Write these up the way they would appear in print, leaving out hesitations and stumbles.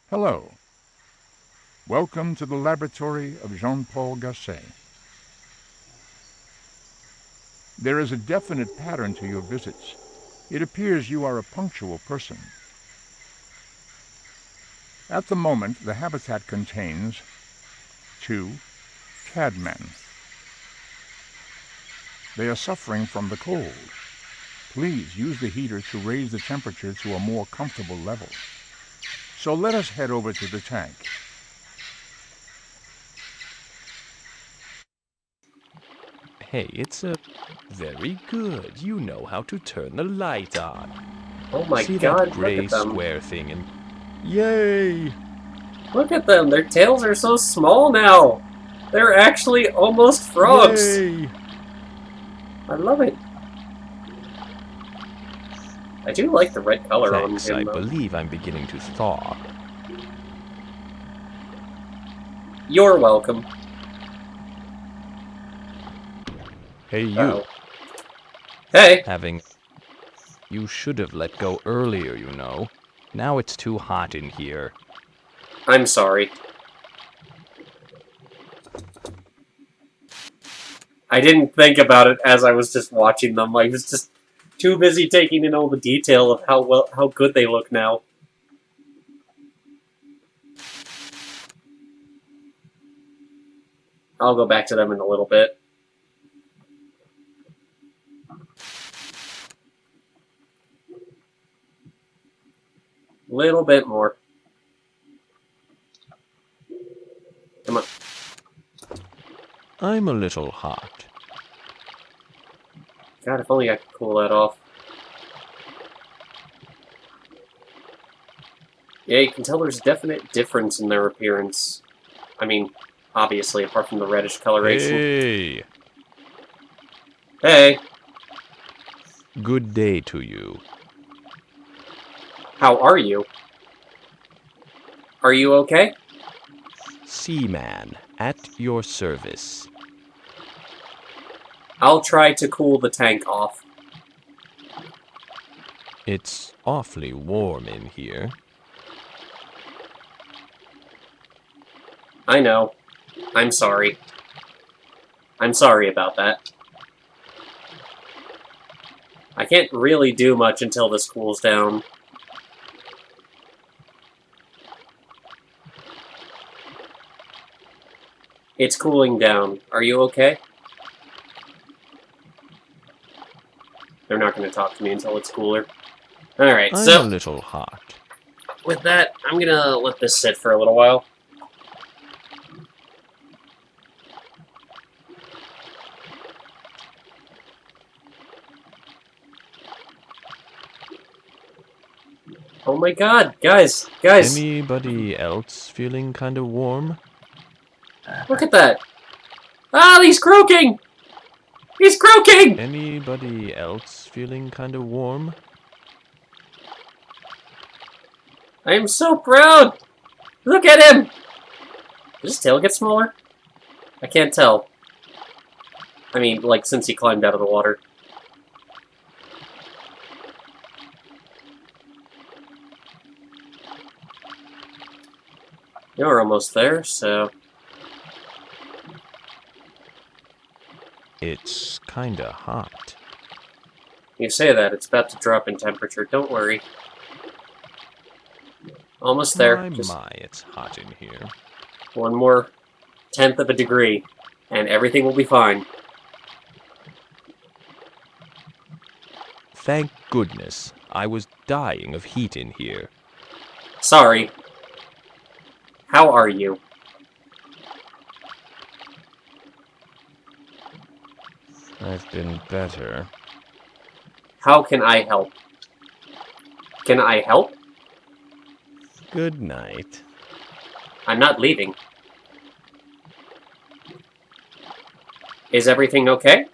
Hello. Welcome to the laboratory of Jean-Paul Gasset. There is a definite pattern to your visits. It appears you are a punctual person. At the moment, the habitat contains 2 Tadmen. They are suffering from the cold. Please use the heater to raise the temperature to a more comfortable level. So let us head over to the tank. Hey, it's a... Very good. You know how to turn the light on. Oh my See god, that look gray at them. square thing and... Yay! Look at them, their tails are so small now. They're actually almost frogs. Yay! I love it. I do like the red color Thanks, on I him, though. believe I'm beginning to thaw. You're welcome. Hey, you. Uh-oh. Hey! You should have let go earlier, you know. Now it's too hot in here. I'm sorry. I didn't think about it as I was just watching them. I was just too busy taking in all the detail of how good they look now. I'll go back to them in a little bit. Little bit more. Come on. I'm a little hot. God, if only I could cool that off. Yeah, you can tell there's a definite difference in their appearance. I mean, obviously, apart from the reddish coloration. Hey! Hey, Good day to you. how are you? Are you okay? Seaman, at your service. I'll try to cool the tank off. It's awfully warm in here. I know. I'm sorry. I'm sorry about that. I can't really do much until this cools down. It's cooling down. Are you okay? They're not going to talk to me until it's cooler. Alright, I'm so a little hot. with that, I'm gonna let this sit for a little while. Oh my god, guys! Anybody else feeling kind of warm? Look at that! Ah, he's croaking! He's croaking! Anybody else feeling kind of warm? I am so proud! Look at him! Did his tail get smaller? I can't tell. I mean, like, since he climbed out of the water. You're almost there, so... It's kinda hot. You say that, it's about to drop in temperature, don't worry. Almost there. My, it's hot in here. One more tenth of a degree, and everything will be fine. Thank goodness. I was dying of heat in here. Sorry. How are you? I've been better. How can I help? Can I help? Good night. I'm not leaving. Is everything okay?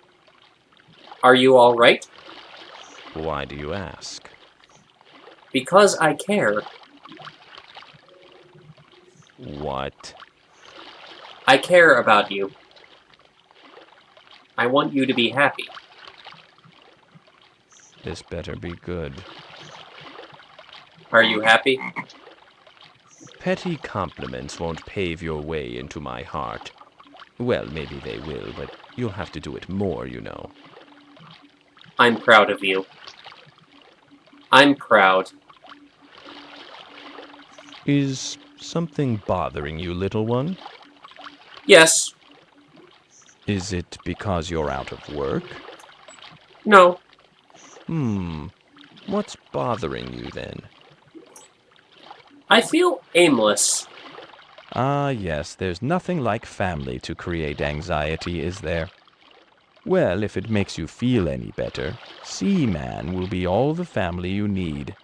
Are you alright? Why do you ask? Because I care. What? I care about you. I want you to be happy. This better be good. Are you happy? Petty compliments won't pave your way into my heart. Well, maybe they will, but you'll have to do it more, you know. I'm proud of you. I'm proud. Is something bothering you, little one? Yes. Is it because you're out of work? No. What's bothering you then? I feel aimless. Ah, yes, there's nothing like family to create anxiety, is there? Well, if it makes you feel any better, Seaman will be all the family you need.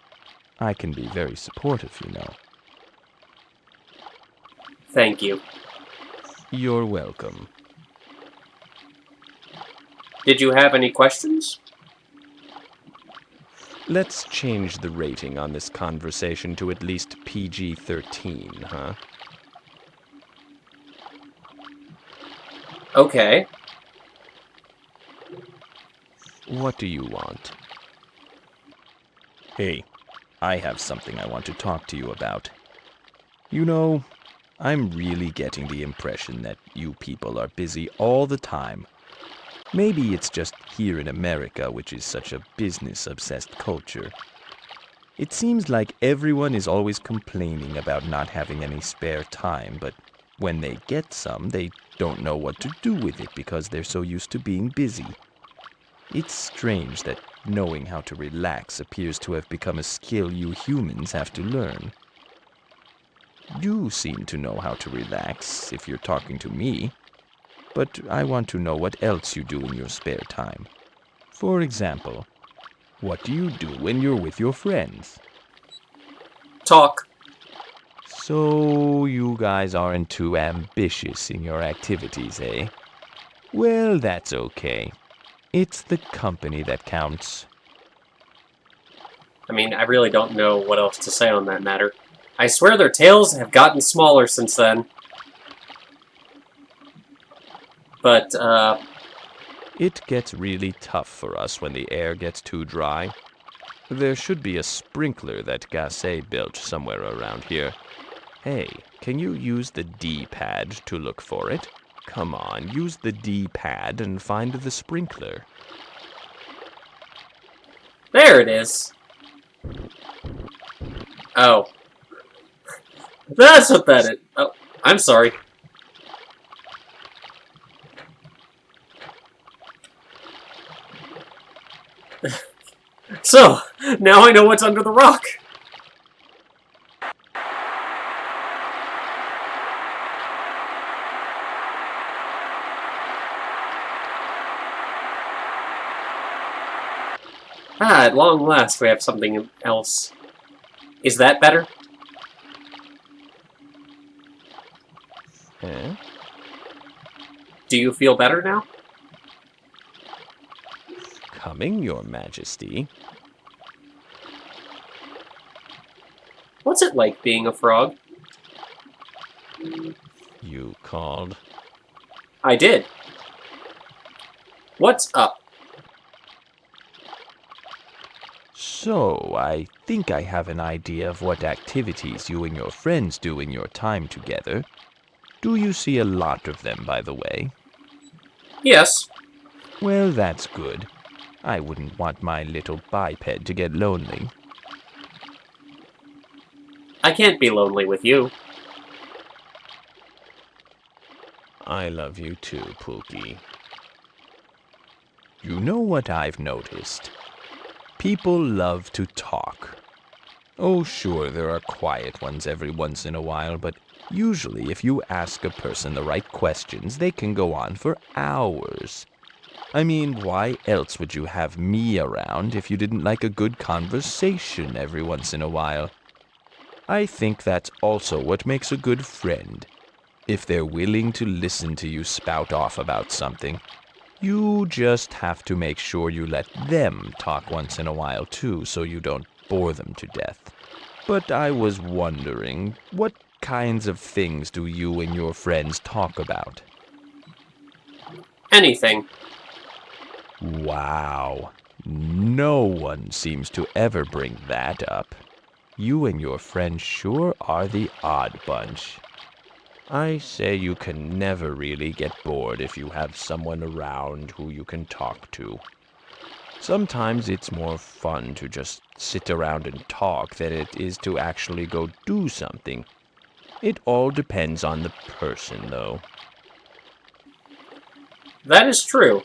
I can be very supportive, you know. Thank you. You're welcome. Did you have any questions? Let's change the rating on this conversation to at least PG-13, huh? Okay. What do you want? Hey, I have something I want to talk to you about. You know, I'm really getting the impression that you people are busy all the time. Maybe it's just here in America, which is such a business-obsessed culture. It seems like everyone is always complaining about not having any spare time, but when they get some, they don't know what to do with it because they're so used to being busy. It's strange that knowing how to relax appears to have become a skill you humans have to learn. You seem to know how to relax, if you're talking to me. But I want to know what else you do in your spare time. For example, what do you do when you're with your friends? Talk. So you guys aren't too ambitious in your activities, eh? Well, that's okay. It's the company that counts. I mean, I really don't know what else to say on that matter. I swear their tails have gotten smaller since then. But, It gets really tough for us when the air gets too dry. There should be a sprinkler that Gasset built somewhere around here. Hey, can you use the D-pad to look for it? Come on, use the D-pad and find the sprinkler. there it is. Oh. That's what that is. Oh, I'm sorry. So, now I know what's under the rock. Ah, at long last we have something else. Is that better? Eh? Do you feel better now? Coming, Your Majesty. What's it like being a frog? You called. I did. What's up? So, I think I have an idea of what activities you and your friends do in your time together. Do you see a lot of them, by the way? Yes. Well, that's good. I wouldn't want my little biped to get lonely. I can't be lonely with you. I love you too, Pookie. You know what I've noticed? People love to talk. Oh, sure, there are quiet ones every once in a while, but usually if you ask a person the right questions, they can go on for hours. I mean, why else would you have me around if you didn't like a good conversation every once in a while? I think that's also what makes a good friend. If they're willing to listen to you spout off about something, you just have to make sure you let them talk once in a while too, so you don't bore them to death. But I was wondering, what kinds of things do you and your friends talk about? Anything. Wow. No one seems to ever bring that up. You and your friends sure are the odd bunch. I say you can never really get bored if you have someone around who you can talk to. Sometimes it's more fun to just sit around and talk than it is to actually go do something. It all depends on the person, though. That is true.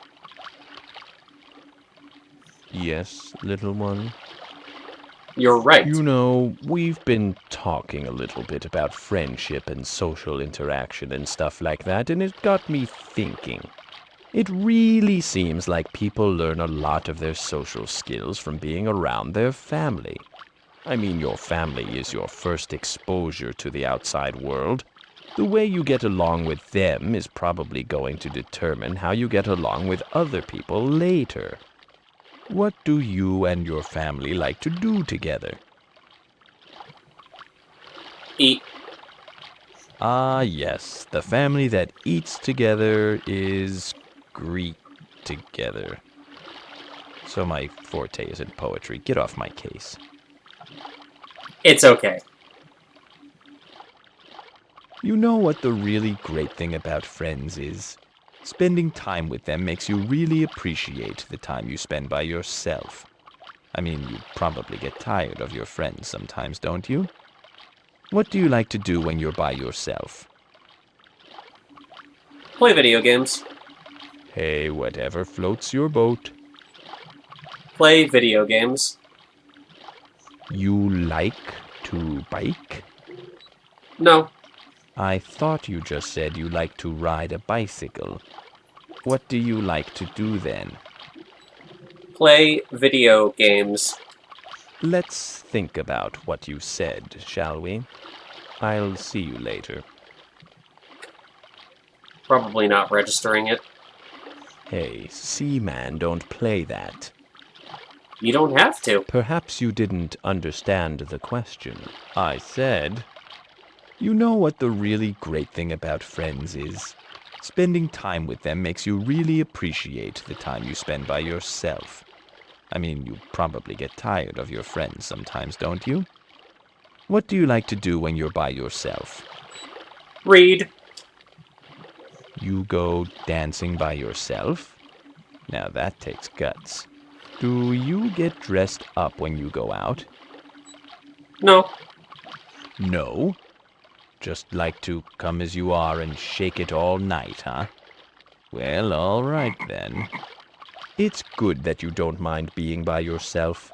Yes, little one? You're right. You know, we've been talking a little bit about friendship and social interaction and stuff like that, and it got me thinking. It really seems like people learn a lot of their social skills from being around their family. I mean, your family is your first exposure to the outside world. The way you get along with them is probably going to determine how you get along with other people later. What do you and your family like to do together? Eat. Ah, yes, the family that eats together is greet together. So my forte isn't poetry. Get off my case. It's okay. You know what the really great thing about friends is? Spending time with them makes you really appreciate the time you spend by yourself. I mean, you probably get tired of your friends sometimes, don't you? What do you like to do when you're by yourself? Play video games. Hey, whatever floats your boat. Play video games. You like to bike? No. I thought you just said you like to ride a bicycle. What do you like to do then? Play video games. Let's think about what you said, shall we? I'll see you later. Probably not registering it. Hey, Seaman, don't play that. You don't have to. Perhaps you didn't understand the question. I said, you know what the really great thing about friends is? Spending time with them makes you really appreciate the time you spend by yourself. I mean, you probably get tired of your friends sometimes, don't you? What do you like to do when you're by yourself? Read. You go dancing by yourself? Now that takes guts. Do you get dressed up when you go out? No. No? Just like to come as you are and shake it all night, huh? Well, all right then. It's good that you don't mind being by yourself.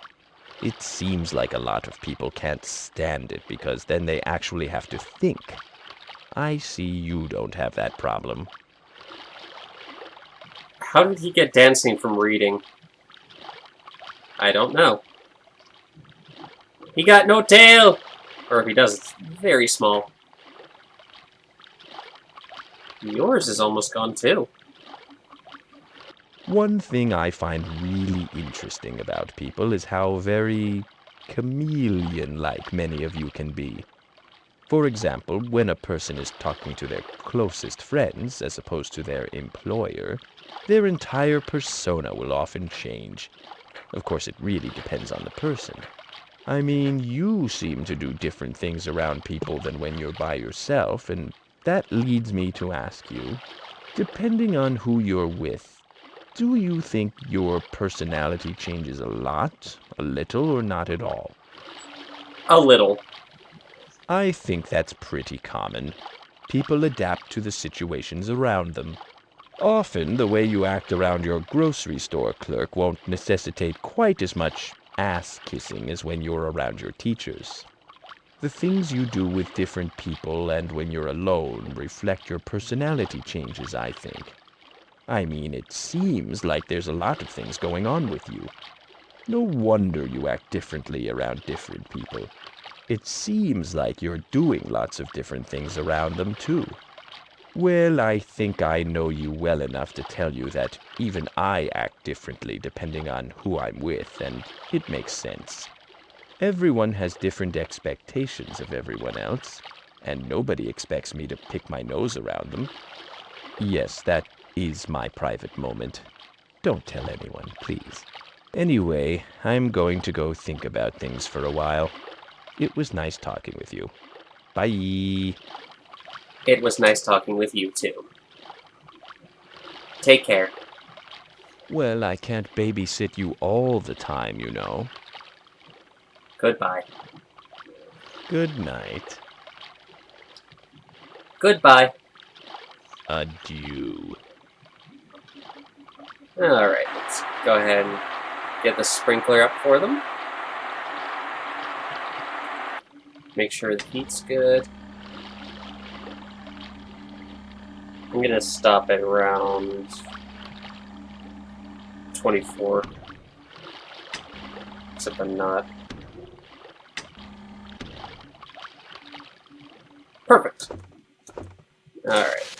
It seems like a lot of people can't stand it because then they actually have to think. I see you don't have that problem. How did he get dancing from reading? I don't know. He got no tail! Or if he does, it's very small. Yours is almost gone, too. One thing I find really interesting about people is how very chameleon-like many of you can be. For example, when a person is talking to their closest friends as opposed to their employer, their entire persona will often change. Of course, it really depends on the person. I mean, you seem to do different things around people than when you're by yourself, and that leads me to ask you, depending on who you're with, do you think your personality changes a lot, a little, or not at all? A little. I think that's pretty common. People adapt to the situations around them. Often, the way you act around your grocery store clerk won't necessitate quite as much ass-kissing as when you're around your teachers. The things you do with different people and when you're alone reflect your personality changes, I think. I mean, it seems like there's a lot of things going on with you. No wonder you act differently around different people. It seems like you're doing lots of different things around them, too. Well, I think I know you well enough to tell you that even I act differently depending on who I'm with, and it makes sense. Everyone has different expectations of everyone else, and nobody expects me to pick my nose around them. Yes, that is my private moment. Don't tell anyone, please. Anyway, I'm going to go think about things for a while. It was nice talking with you. Bye. It was nice talking with you, too. Take care. Well, I can't babysit you all the time, you know. Goodbye. Good night. Goodbye. Adieu. Alright, let's go ahead and get the sprinkler up for them. Make sure the heat's good. I'm gonna stop at around 24. Except I'm not. Perfect. Alright.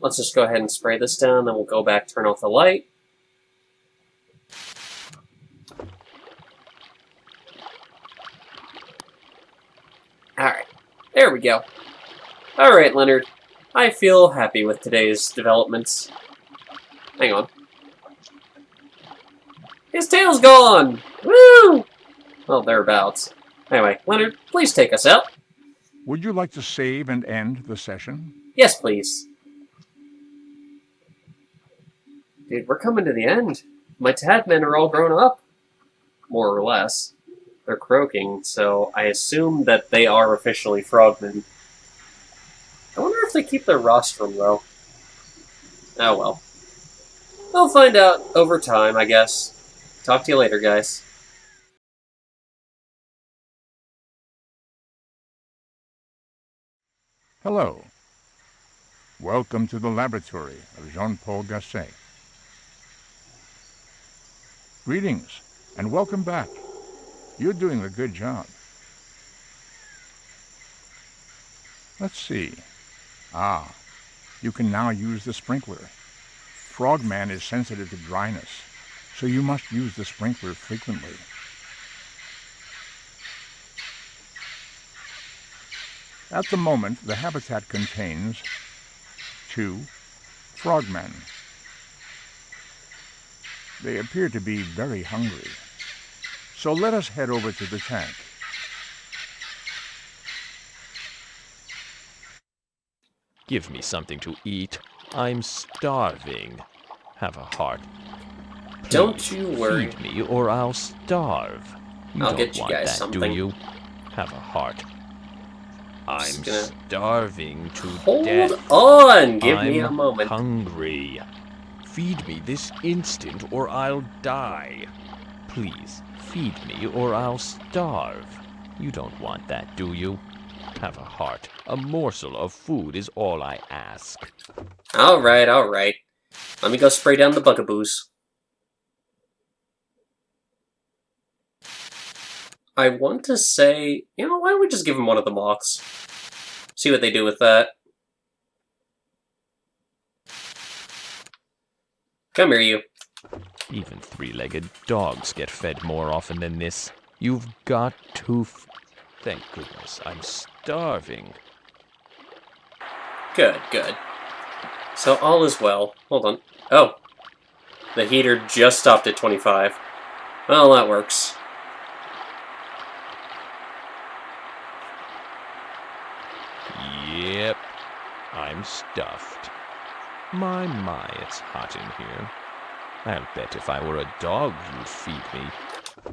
Let's just go ahead and spray this down, then we'll go back, turn off the light. Alright. There we go. Alright, Leonard. I feel happy with today's developments. Hang on. His tail's gone! Woo! Well, thereabouts. Anyway, Leonard, please take us out. Would you like to save and end the session? Yes, please. Dude, we're coming to the end. My Tadmen are all grown up. More or less. They're croaking, so I assume that they are officially frogmen. I wonder if they keep their rostrum, though. Oh well. We'll find out over time, I guess. Talk to you later, guys. Hello. Welcome to the laboratory of Jean-Paul Gasset. Greetings, and welcome back. You're doing a good job. Let's see. Ah, you can now use the sprinkler. Frogman is sensitive to dryness, so you must use the sprinkler frequently. At the moment, the habitat contains 2 frogmen. They appear to be very hungry. So let us head over to the tank. Give me something to eat. I'm starving. Have a heart. Please, Don't you worry. Feed me or I'll starve. You I'll don't get you want guys that, something. do you? Have a heart. I'm Just gonna starving to Hold death. on! Give me a I'm moment. hungry. Feed me this instant or I'll die. Please, feed me or I'll starve. You don't want that, do you? Have a heart. A morsel of food is all I ask. Alright, alright. Let me go spray down the bugaboos. I want to say, you know, why don't we just give them one of the moths? See what they do with that. Come here, you. Even 3-legged dogs get fed more often than this. You've got to Thank goodness, I'm starving. Good, good. So all is well. Hold on. Oh. The heater just stopped at 25. Well, that works. Yep, I'm stuffed. My, it's hot in here. I'll bet if I were a dog, you'd feed me.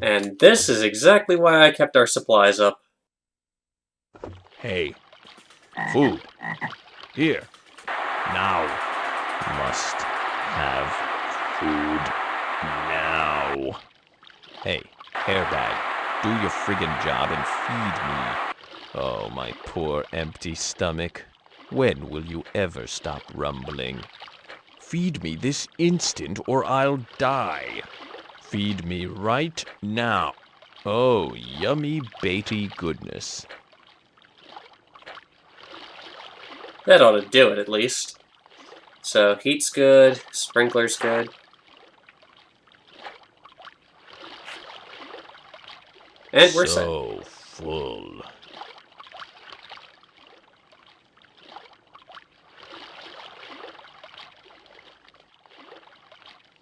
And this is exactly why I kept our supplies up. Hey, food. Here. Now. Must have food now. Hey, hairbag, do your friggin' job and feed me. Oh, my poor empty stomach. When will you ever stop rumbling? Feed me this instant or I'll die. Feed me right now. Oh, yummy baity goodness. That ought to do it, at least. So, heat's good, sprinkler's good. And we're set. So full.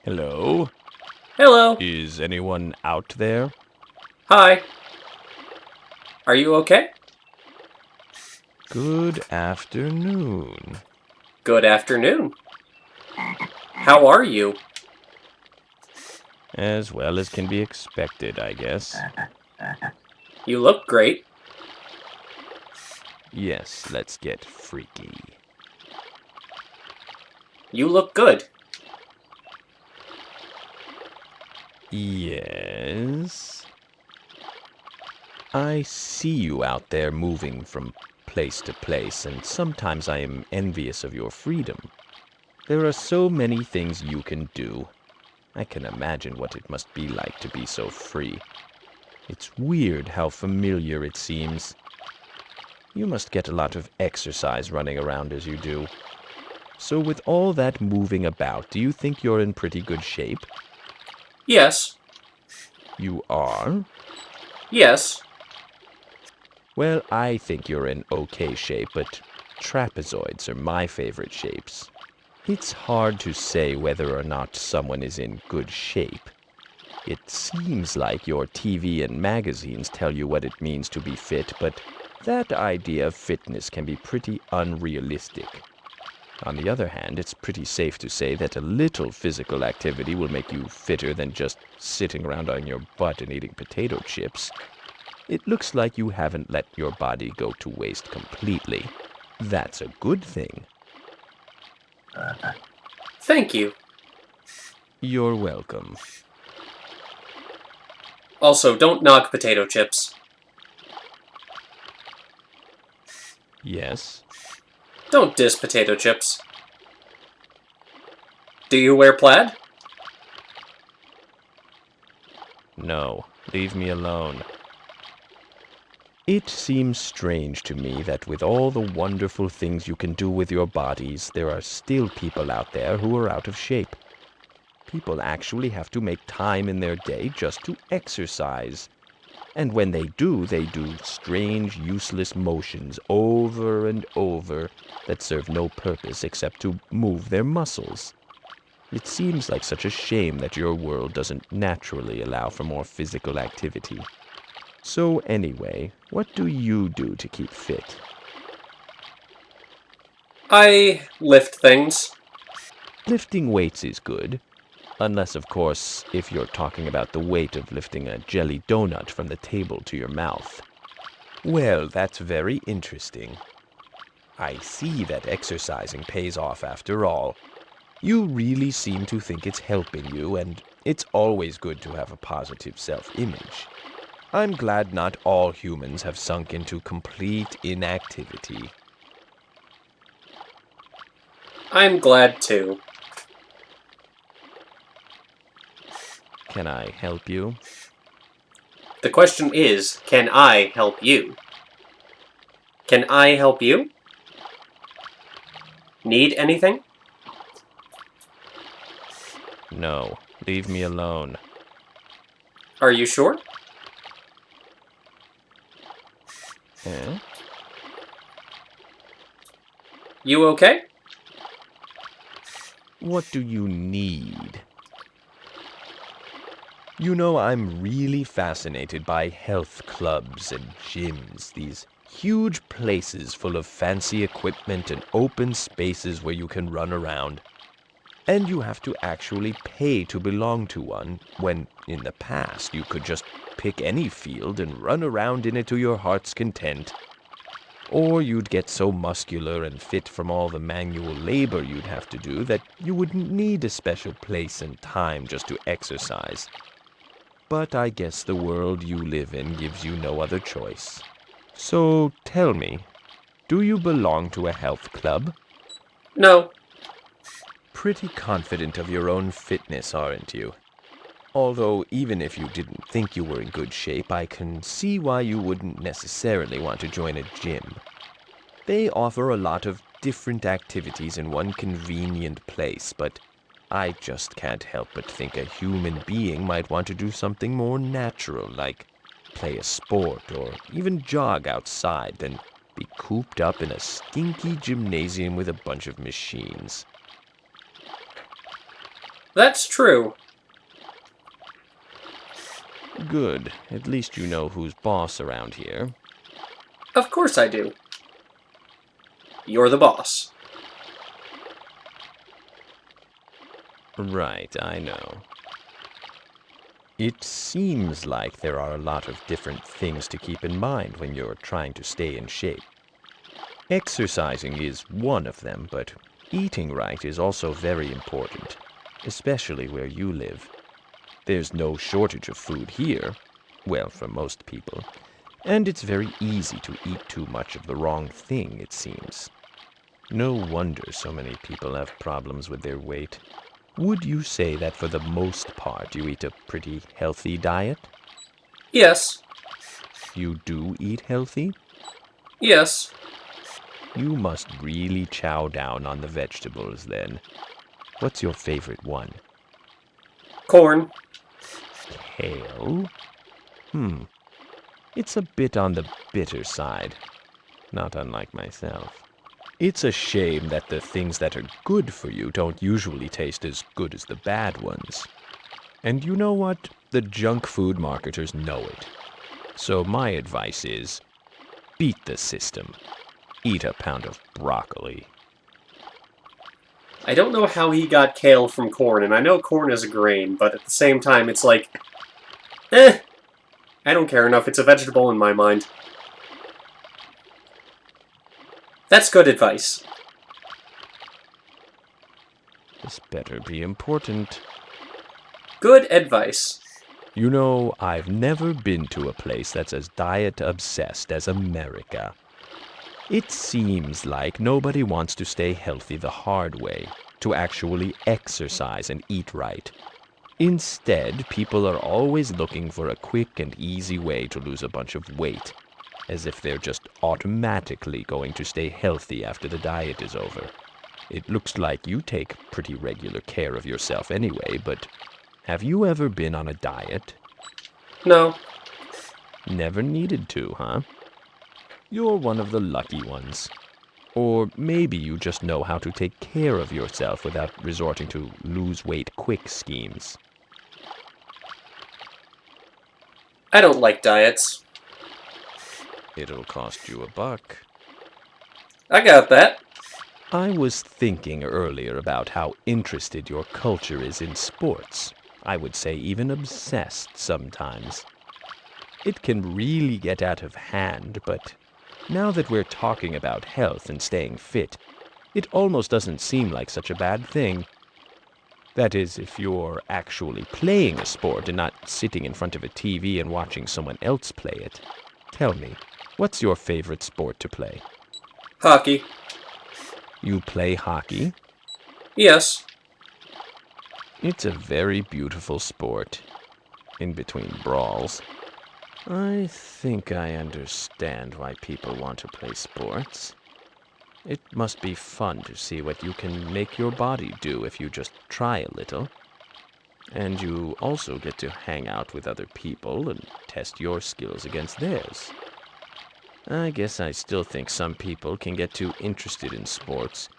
Hello? Hello! Is anyone out there? Hi! Are you okay? Good afternoon. Good afternoon. How are you? As well as can be expected, I guess. You look great. Yes, let's get freaky. You look good. Yes. I see you out there moving from place to place, and sometimes I am envious of your freedom. There are so many things you can do. I can imagine what it must be like to be so free. It's weird how familiar it seems. You must get a lot of exercise running around as you do. So with all that moving about, do you think you're in pretty good shape? Yes. You are? Yes. Well, I think you're in okay shape, but trapezoids are my favorite shapes. It's hard to say whether or not someone is in good shape. It seems like your TV and magazines tell you what it means to be fit, but that idea of fitness can be pretty unrealistic. On the other hand, it's pretty safe to say that a little physical activity will make you fitter than just sitting around on your butt and eating potato chips. It looks like you haven't let your body go to waste completely. That's a good thing. Thank you. You're welcome. Also, don't knock potato chips. Yes? Don't diss potato chips. Do you wear plaid? No. Leave me alone. It seems strange to me that with all the wonderful things you can do with your bodies, there are still people out there who are out of shape. People actually have to make time in their day just to exercise. And when they do strange, useless motions over and over that serve no purpose except to move their muscles. It seems like such a shame that your world doesn't naturally allow for more physical activity. So anyway, what do you do to keep fit? I lift things. Lifting weights is good. Unless, of course, if you're talking about the weight of lifting a jelly donut from the table to your mouth. Well, that's very interesting. I see that exercising pays off after all. You really seem to think it's helping you, and it's always good to have a positive self-image. I'm glad not all humans have sunk into complete inactivity. I'm glad too. Can I help you? The question is, can I help you? Can I help you? Need anything? No, leave me alone. Are you sure? Eh? You okay? What do you need? You know, I'm really fascinated by health clubs and gyms, these huge places full of fancy equipment and open spaces where you can run around. And you have to actually pay to belong to one, when in the past you could just pick any field and run around in it to your heart's content. Or you'd get so muscular and fit from all the manual labor you'd have to do that you wouldn't need a special place and time just to exercise. But I guess the world you live in gives you no other choice. So tell me, do you belong to a health club? No. Pretty confident of your own fitness, aren't you? Although, even if you didn't think you were in good shape, I can see why you wouldn't necessarily want to join a gym. They offer a lot of different activities in one convenient place, but I just can't help but think a human being might want to do something more natural, like play a sport or even jog outside, than be cooped up in a stinky gymnasium with a bunch of machines. That's true. Good. At least you know who's boss around here. Of course I do. You're the boss. Right, I know. It seems like there are a lot of different things to keep in mind when you're trying to stay in shape. Exercising is one of them, but eating right is also very important, especially where you live. There's no shortage of food here, well, for most people, and it's very easy to eat too much of the wrong thing, it seems. No wonder so many people have problems with their weight. Would you say that for the most part you eat a pretty healthy diet? Yes. You do eat healthy? Yes. You must really chow down on the vegetables then. What's your favorite one? Corn. Kale? It's a bit on the bitter side, not unlike myself. It's a shame that the things that are good for you don't usually taste as good as the bad ones. And you know what? The junk food marketers know it. So my advice is, beat the system. Eat a pound of broccoli. I don't know how he got kale from corn, and I know corn is a grain, but at the same time, it's like, I don't care enough. It's a vegetable in my mind. That's good advice. This better be important. Good advice. You know, I've never been to a place that's as diet-obsessed as America. It seems like nobody wants to stay healthy the hard way, to actually exercise and eat right. Instead, people are always looking for a quick and easy way to lose a bunch of weight, as if they're just automatically going to stay healthy after the diet is over. It looks like you take pretty regular care of yourself anyway, but have you ever been on a diet? No. Never needed to, huh? You're one of the lucky ones. Or maybe you just know how to take care of yourself without resorting to lose-weight quick schemes. I don't like diets. It'll cost you $1. I got that. I was thinking earlier about how interested your culture is in sports. I would say even obsessed sometimes. It can really get out of hand, but now that we're talking about health and staying fit, it almost doesn't seem like such a bad thing. That is, if you're actually playing a sport and not sitting in front of a TV and watching someone else play it. Tell me, what's your favorite sport to play? Hockey. You play hockey? Yes. It's a very beautiful sport, in between brawls. I think I understand why people want to play sports. It must be fun to see what you can make your body do if you just try a little. And you also get to hang out with other people and test your skills against theirs. I guess I still think some people can get too interested in sports,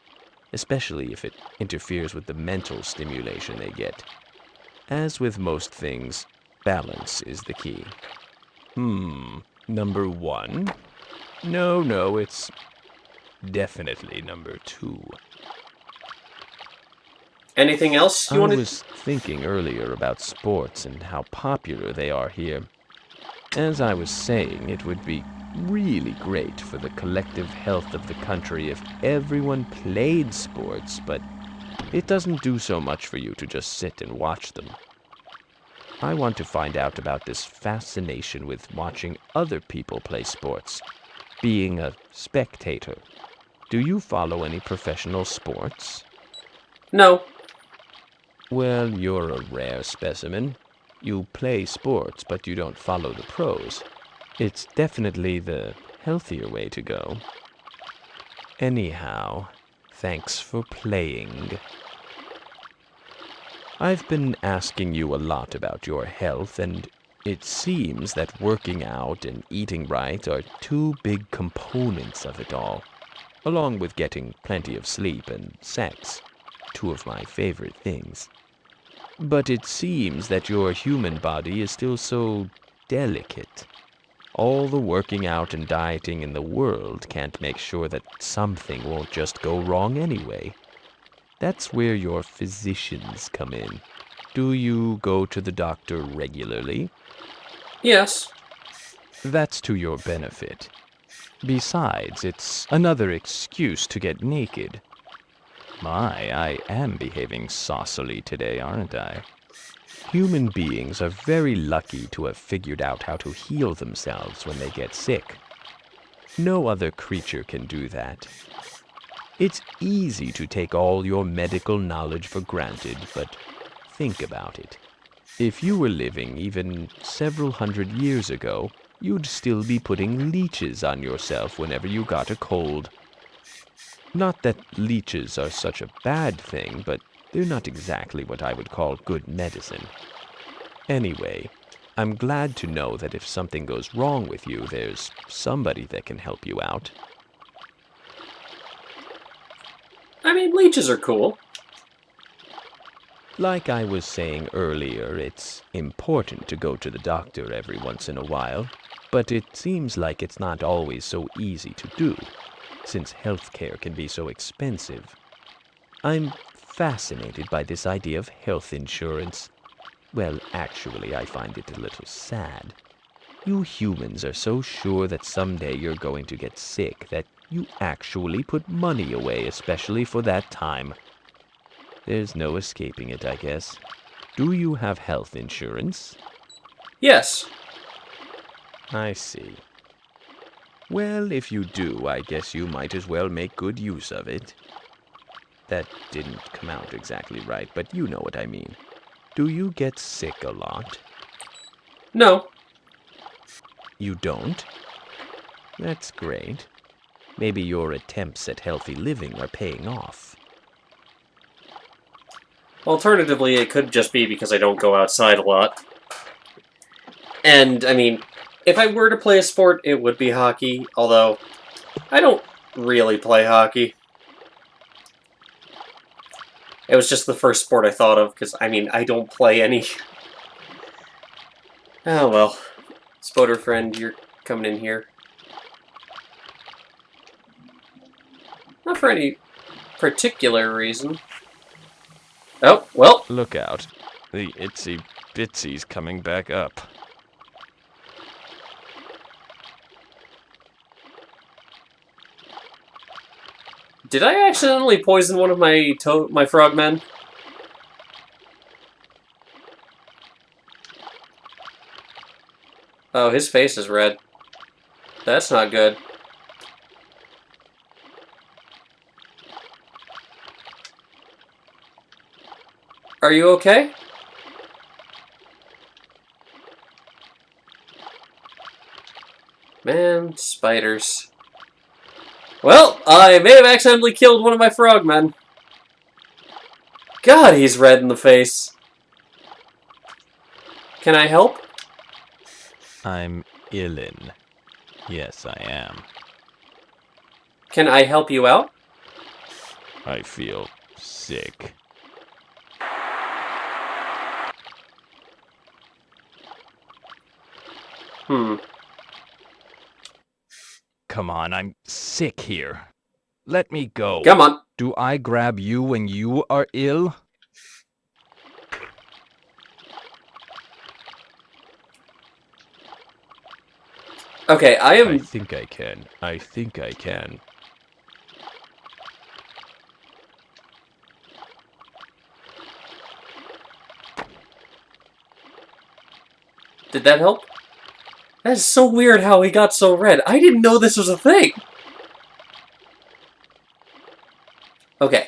especially if it interferes with the mental stimulation they get. As with most things, balance is the key. Number 1? No, it's definitely number 2. Anything else you I wanted? was thinking earlier about sports and how popular they are here. As I was saying, it would be really great for the collective health of the country if everyone played sports, but it doesn't do so much for you to just sit and watch them. I want to find out about this fascination with watching other people play sports, being a spectator. Do you follow any professional sports? No. Well, you're a rare specimen. You play sports, but you don't follow the pros. It's definitely the healthier way to go. Anyhow, thanks for playing. I've been asking you a lot about your health, and it seems that working out and eating right are two big components of it all, along with getting plenty of sleep and sex, two of my favorite things. But it seems that your human body is still so delicate. All the working out and dieting in the world can't make sure that something won't just go wrong anyway. That's where your physicians come in. Do you go to the doctor regularly? Yes. That's to your benefit. Besides, it's another excuse to get naked. My, I am behaving saucily today, aren't I? Human beings are very lucky to have figured out how to heal themselves when they get sick. No other creature can do that. It's easy to take all your medical knowledge for granted, but think about it. If you were living even several hundred years ago, you'd still be putting leeches on yourself whenever you got a cold. Not that leeches are such a bad thing, but they're not exactly what I would call good medicine. Anyway, I'm glad to know that if something goes wrong with you, there's somebody that can help you out. I mean, leeches are cool. Like I was saying earlier, it's important to go to the doctor every once in a while, but it seems like it's not always so easy to do, since healthcare can be so expensive. I'm fascinated by this idea of health insurance. Well, actually, I find it a little sad. You humans are so sure that someday you're going to get sick that you actually put money away, especially for that time. There's no escaping it, I guess. Do you have health insurance? Yes. I see. Well, if you do, I guess you might as well make good use of it. That didn't come out exactly right, but you know what I mean. Do you get sick a lot? No. You don't? That's great. Maybe your attempts at healthy living are paying off. Alternatively, it could just be because I don't go outside a lot. And, I mean, if I were to play a sport, it would be hockey, although I don't really play hockey. It was just the first sport I thought of, because, I mean, I don't play any. Oh, well. Spoder friend, you're coming in here. Not for any particular reason. Oh, well. Look out. The itsy bitsy's coming back up. Did I accidentally poison one of my frogmen? Oh, his face is red. That's not good. Are you okay? Man, spiders. Well, I may have accidentally killed one of my frogmen. God, he's red in the face. Can I help? I'm illin. Yes, I am. Can I help you out? I feel sick. Come on, I'm sick here. Let me go. Come on. Do I grab you when you are ill? Okay, I think I can. I think I can. Did that help? That is so weird how he got so red. I didn't know this was a thing. Okay.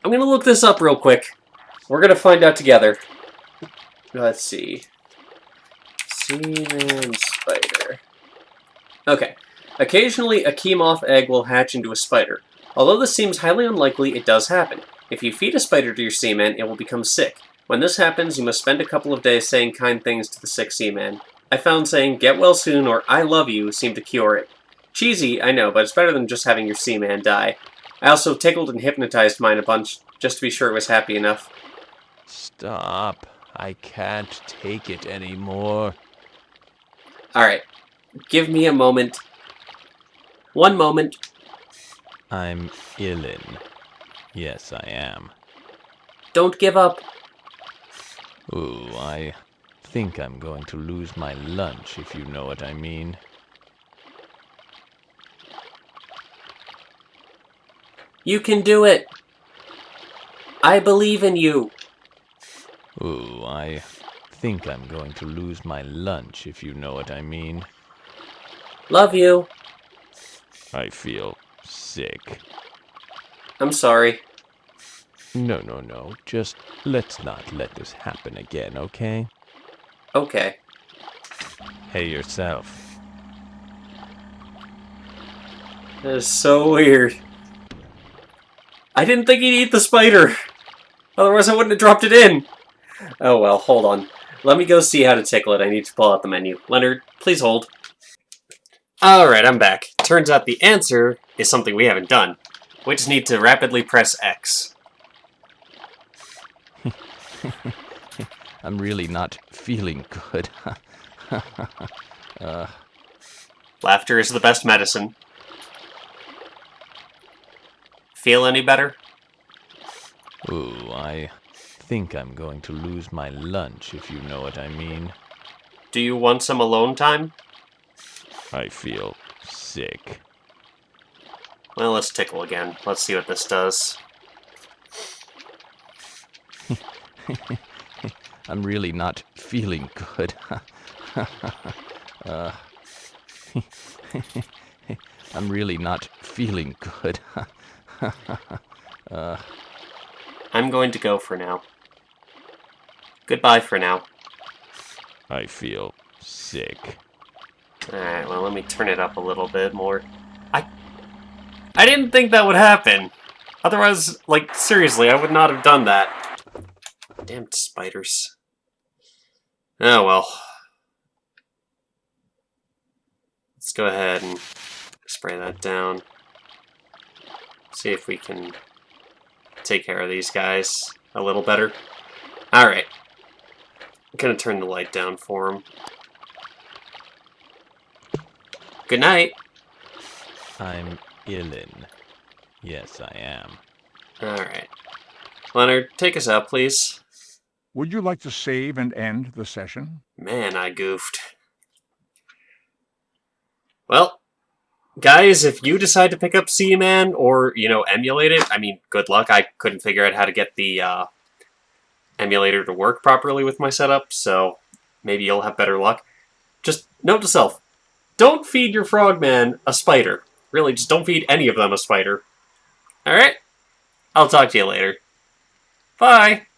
I'm gonna look this up real quick. We're gonna find out together. Let's see. Seaman spider. Okay. Occasionally, a Chemoth egg will hatch into a spider. Although this seems highly unlikely, it does happen. If you feed a spider to your seaman, it will become sick. When this happens, you must spend a couple of days saying kind things to the sick seaman. I found saying, "Get well soon" or "I love you" seem to cure it. Cheesy, I know, but it's better than just having your seaman die. I also tickled and hypnotized mine a bunch, just to be sure it was happy enough. Stop. I can't take it anymore. Alright. Give me a moment. One moment. I'm illin. Yes, I am. Don't give up. Ooh, I think I'm going to lose my lunch, if you know what I mean. You can do it. I believe in you. Ooh, I think I'm going to lose my lunch, if you know what I mean. Love you. I feel sick. I'm sorry. No. Just let's not let this happen again, okay? Okay. Hey yourself. That is so weird. I didn't think he'd eat the spider. Otherwise I wouldn't have dropped it in. Oh well, hold on. Let me go see how to tickle it. I need to pull out the menu. Leonard, please hold. Alright, I'm back. Turns out the answer is something we haven't done. We just need to rapidly press X. I'm really not feeling good. Laughter is the best medicine. Feel any better? Ooh, I think I'm going to lose my lunch, if you know what I mean. Do you want some alone time? I feel sick. Well, let's tickle again. Let's see what this does. I'm really not feeling good. I'm really not feeling good. I'm going to go for now. Goodbye for now. I feel sick. Alright, well, let me turn it up a little bit more. I didn't think that would happen. Otherwise, like, seriously, I would not have done that. Damn spiders. Oh, well. Let's go ahead and spray that down. See if we can take care of these guys a little better. Alright. I'm gonna turn the light down for them. Good night. I'm illin. Yes, I am. Alright. Leonard, take us out, please. Would you like to save and end the session? Man, I goofed. Well, guys, if you decide to pick up Seaman or, emulate it, I mean, good luck. I couldn't figure out how to get the emulator to work properly with my setup, so maybe you'll have better luck. Just note to self, don't feed your frogman a spider. Really, just don't feed any of them a spider. Alright? I'll talk to you later. Bye!